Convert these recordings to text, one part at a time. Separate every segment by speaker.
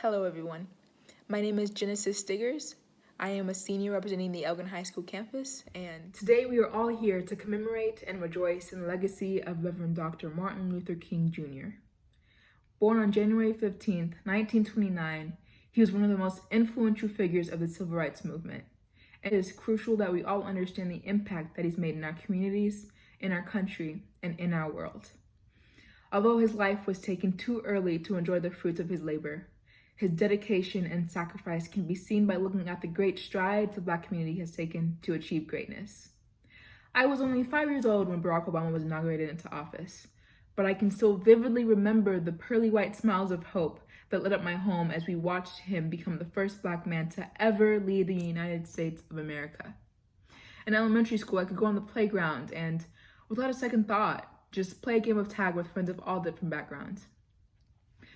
Speaker 1: Hello everyone, my name is Genesis Stiggers. I am a senior representing the Elgin High School campus, and today we are all here to commemorate and rejoice in the legacy of Reverend Dr. Martin Luther King Jr. Born on January 15th, 1929, he was one of the most influential figures of the civil rights movement. It is crucial that we all understand the impact that he's made in our communities, in our country, and in our world. Although his life was taken too early to enjoy the fruits of his labor, his dedication and sacrifice can be seen by looking at the great strides the Black community has taken to achieve greatness. I was only 5 years old when Barack Obama was inaugurated into office, but I can still vividly remember the pearly white smiles of hope that lit up my home as we watched him become the first Black man to ever lead the United States of America. In elementary school, I could go on the playground and, without a second thought, just play a game of tag with friends of all different backgrounds.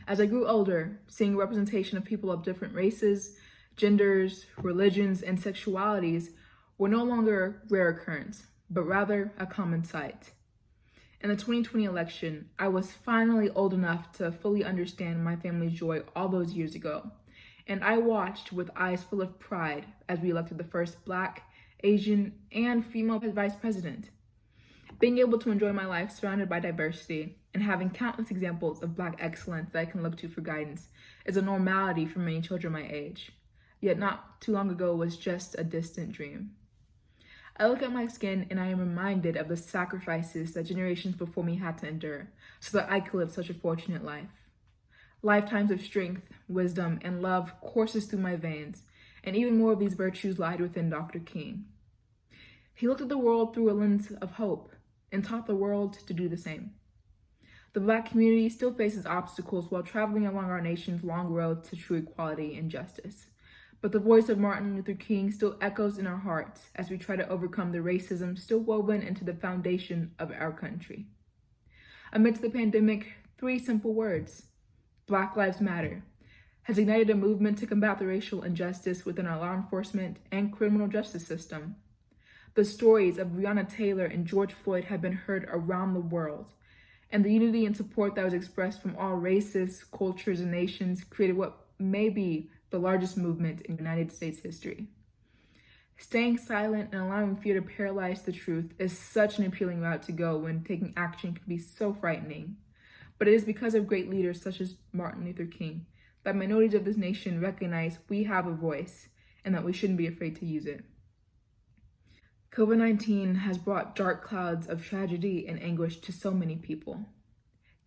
Speaker 1: As I grew older, seeing a representation of people of different races, genders, religions, and sexualities were no longer a rare occurrence, but rather a common sight. In the 2020 election, I was finally old enough to fully understand my family's joy all those years ago, and I watched with eyes full of pride as we elected the first Black, Asian, and female vice president. Being able to enjoy my life surrounded by diversity and having countless examples of Black excellence that I can look to for guidance is a normality for many children my age, yet not too long ago was just a distant dream. I look at my skin and I am reminded of the sacrifices that generations before me had to endure so that I could live such a fortunate life. Lifetimes of strength, wisdom, and love courses through my veins, and even more of these virtues lied within Dr. King. He looked at the world through a lens of hope and taught the world to do the same. The Black community still faces obstacles while traveling along our nation's long road to true equality and justice. But the voice of Martin Luther King still echoes in our hearts as we try to overcome the racism still woven into the foundation of our country. Amidst the pandemic, 3 simple words, Black Lives Matter, has ignited a movement to combat the racial injustice within our law enforcement and criminal justice system. The stories of Breonna Taylor and George Floyd have been heard around the world, and the unity and support that was expressed from all races, cultures, and nations created what may be the largest movement in United States history. Staying silent and allowing fear to paralyze the truth is such an appealing route to go when taking action can be so frightening. But it is because of great leaders such as Martin Luther King that minorities of this nation recognize we have a voice and that we shouldn't be afraid to use it. COVID-19 has brought dark clouds of tragedy and anguish to so many people.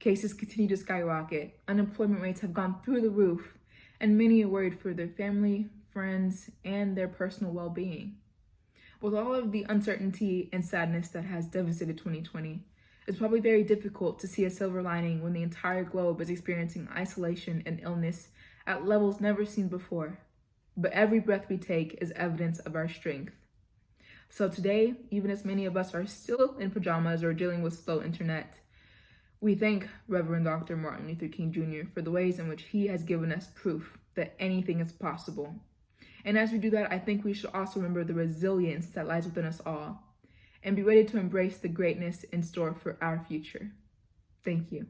Speaker 1: Cases continue to skyrocket, unemployment rates have gone through the roof, and many are worried for their family, friends, and their personal well-being. With all of the uncertainty and sadness that has devastated 2020, it's probably very difficult to see a silver lining when the entire globe is experiencing isolation and illness at levels never seen before. But every breath we take is evidence of our strength. So today, even as many of us are still in pajamas or dealing with slow internet, we thank Reverend Dr. Martin Luther King Jr. for the ways in which he has given us proof that anything is possible. And as we do that, I think we should also remember the resilience that lies within us all and be ready to embrace the greatness in store for our future. Thank you.